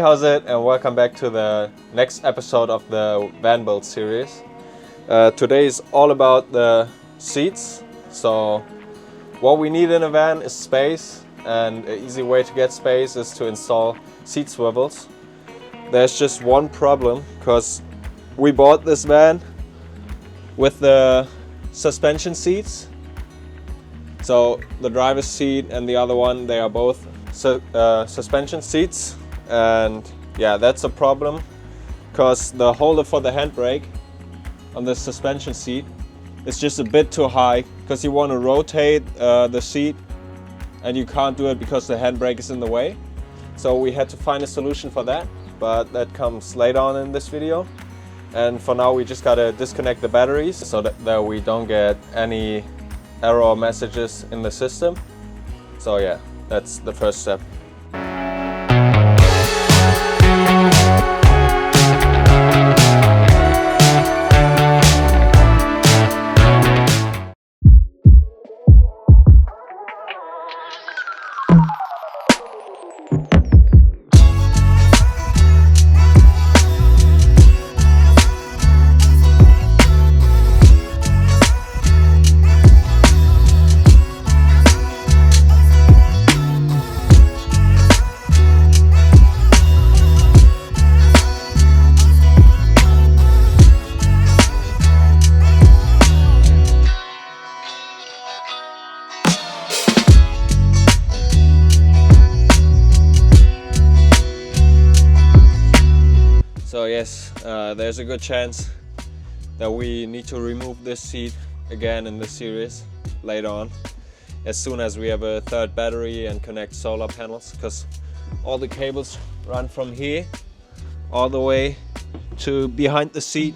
How's it, and welcome back to the next episode of the van build series. Today is all about the seats. So what we need in a van is space, and an easy way to get space is to install seat swivels. There's just one problem, because we bought this van with the suspension seats. So the driver's seat and the other one, they are both suspension seats. And yeah, that's a problem, because the holder for the handbrake on the suspension seat is just a bit too high, because you want to rotate the seat and you can't do it because the handbrake is in the way. So we had to find a solution for that, but that comes later on in this video. And for now we just gotta disconnect the batteries so that we don't get any error messages in the system. So yeah, that's the first step. So yes, there's a good chance that we need to remove this seat again in this series later on, as soon as we have a third battery and connect solar panels, because all the cables run from here all the way to behind the seat.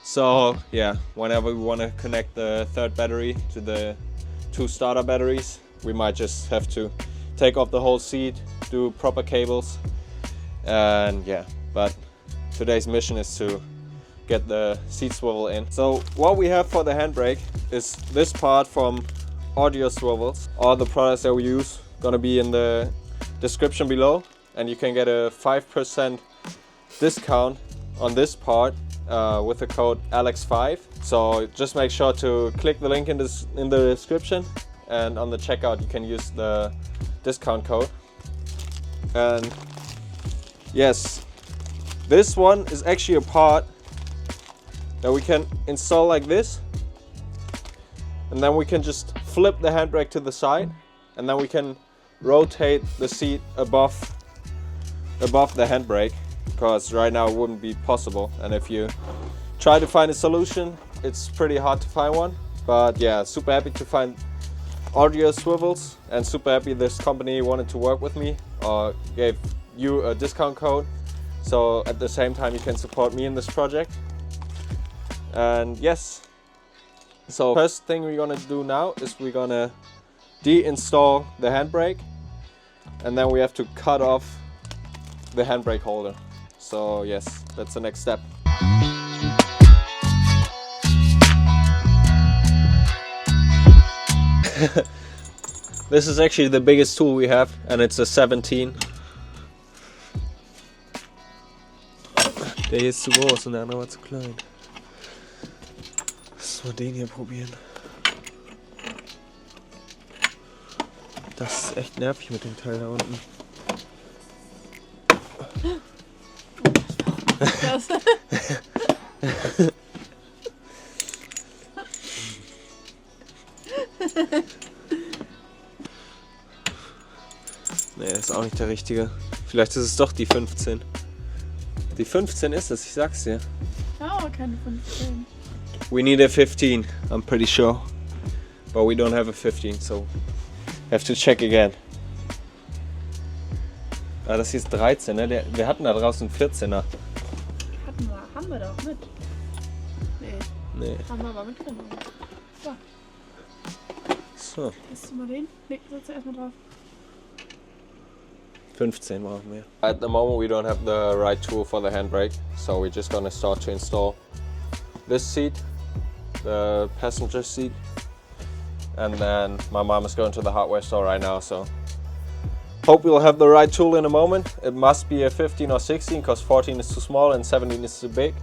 So yeah, whenever we want to connect the third battery to the two starter batteries, we might just have to take off the whole seat, do proper cables, and yeah. But today's mission is to get the seat swivel in. So what we have for the handbrake is this part from Audio Swivels. All the products that we use gonna be in the description below, and you can get a 5% discount on this part with the code ALEX5. So just make sure to click the link in the description, and on the checkout you can use the discount code. And yes, this one is actually a part that we can install like this, and then we can just flip the handbrake to the side, and then we can rotate the seat above the handbrake, because right now it wouldn't be possible. And if you try to find a solution, it's pretty hard to find one. But yeah, super happy to find Audio Swivels, and super happy this company wanted to work with me or gave you a discount code. So at the same time you can support me in this project. And yes, so first thing we're gonna do now is we're gonna deinstall the handbrake, and then we have to cut off the handbrake holder. So yes, that's the next step. This is actually the biggest tool we have, and it's a 17. Der hier ist zu groß und der andere war zu klein. Lass mal den hier probieren. Das ist echt nervig mit dem Teil da unten. Das. Nee, ist auch nicht der richtige. Vielleicht ist es doch die 15. Die 15 ist es, ich sag's dir. Oh, keine 15. We need a 15, I'm pretty sure. But we don't have a 15, so have to check again. Ah, das hier ist 13, ne? Wir hatten da draußen 14er. Haben wir doch mit. Nee. Haben wir aber mit drin. So. Lässt du mal den? Leg jetzt erstmal drauf. 15 brauchen wir. At the moment we don't have the right tool for the handbrake, so we're just gonna start to install this seat, the passenger seat, and then my mom is going to the hardware store right now, so Hope we'll have the right tool in a moment. It must be a 15 or 16 because 14 is too small and 17 is too big.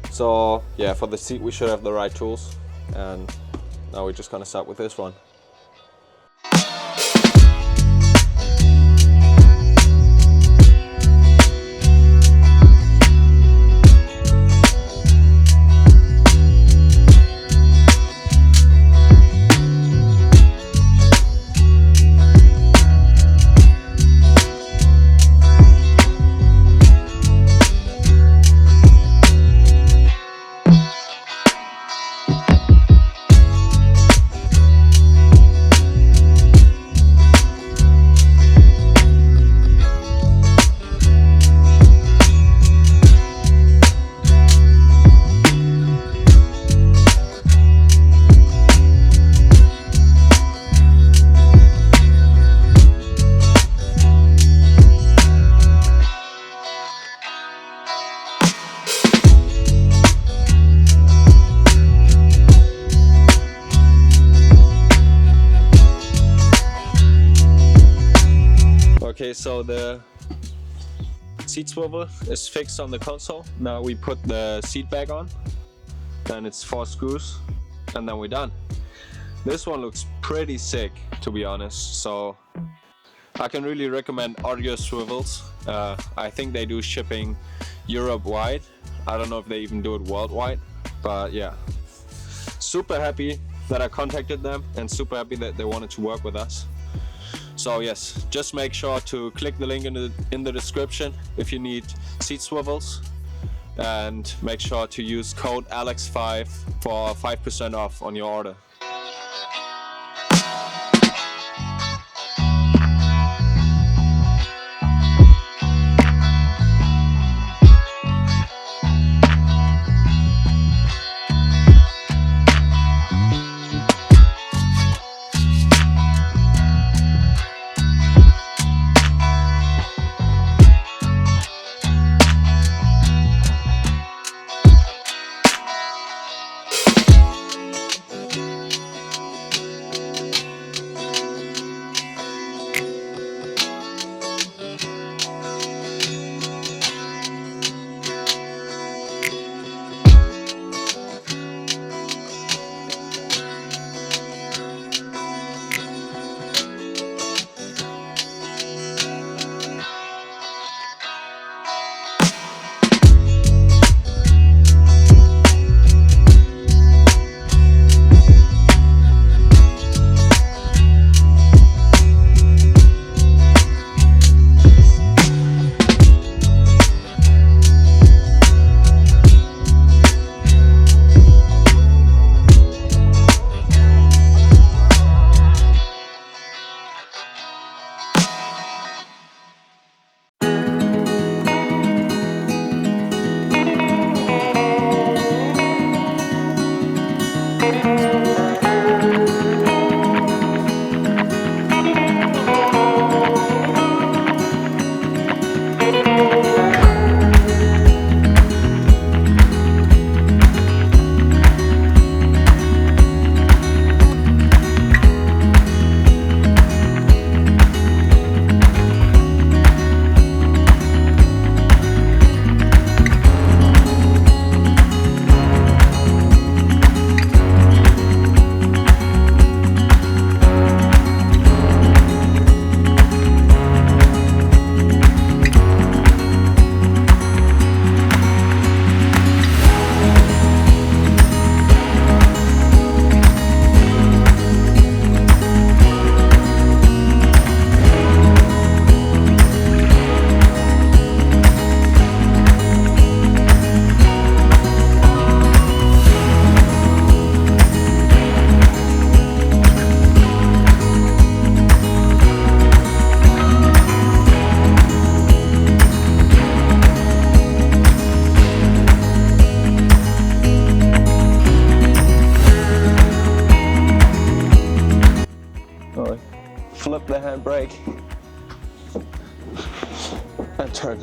So yeah, for the seat we should have the right tools. And now we're just gonna start with this one. Okay, so the seat swivel is fixed on the console. Now we put the seat back on, then it's 4 screws, and then we're done. This one looks pretty sick, to be honest, so I can really recommend Audio Swivels. I think they do shipping Europe-wide. I don't know if they even do it worldwide, but yeah. Super happy that I contacted them and super happy that they wanted to work with us. So yes, just make sure to click the link in the description if you need seat swivels, and make sure to use code ALEX5 for 5% off on your order. Flip the handbrake and turn.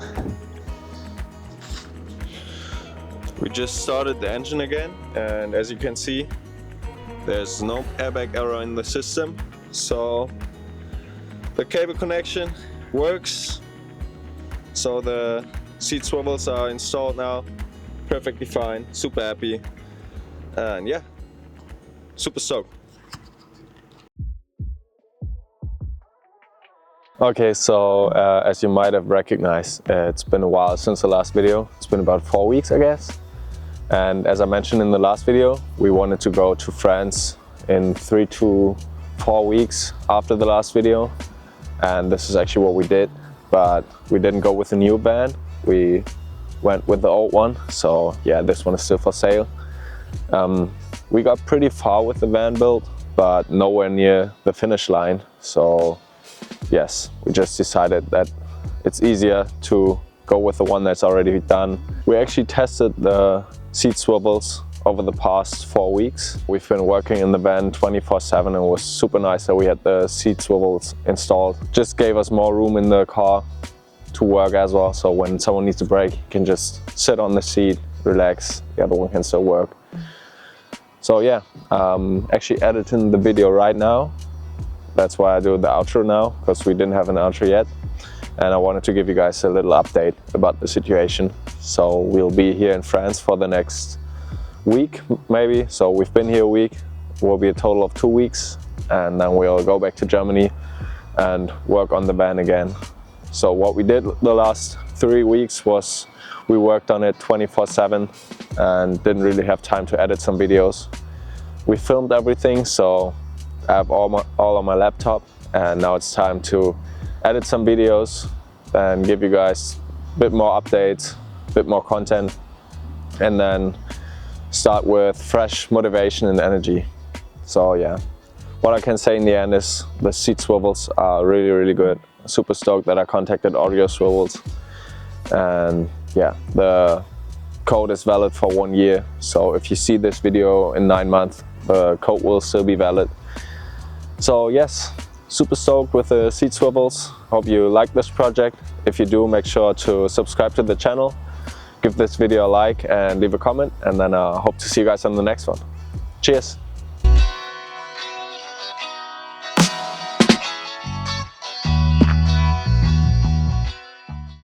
We just started the engine again, and as you can see, there's no airbag error in the system, so The cable connection works, so the seat swivels are installed now, perfectly fine, super happy, and yeah, super stoked. Okay, so as you might have recognized, it's been a while since the last video. It's been about 4 weeks, I guess. And as I mentioned in the last video, we wanted to go to France in 3 to 4 weeks after the last video. And this is actually what we did, but we didn't go with the new van. We went with the old one. So yeah, this one is still for sale. We got pretty far with the van build, but nowhere near the finish line. So yes, we just decided that it's easier to go with the one that's already done. We actually tested the seat swivels over the past 4 weeks. We've been working in the van 24/7 and it was super nice that we had the seat swivels installed. Just gave us more room in the car to work as well. So when someone needs a break, you can just sit on the seat, relax, the other one can still work. So yeah, actually editing the video right now. That's why I do the outro now, because we didn't have an outro yet. And I wanted to give you guys a little update about the situation. So we'll be here in France for the next week, maybe. So we've been here a week. Will be a total of 2 weeks. And then we'll go back to Germany and work on the van again. So what we did the last 3 weeks was we worked on it 24/7 and didn't really have time to edit some videos. We filmed everything, so I have all on my laptop, and now it's time to edit some videos and give you guys a bit more updates, a bit more content, and then start with fresh motivation and energy. So yeah, what I can say in the end is the seat swivels are really, really good. Super stoked that I contacted Audio Swivels, and yeah, the code is valid for 1 year. So if you see this video in 9 months, the code will still be valid. So yes, super stoked with the seat swivels. Hope you like this project. If you do, make sure to subscribe to the channel, give this video a like and leave a comment, and then I hope to see you guys on the next one. Cheers!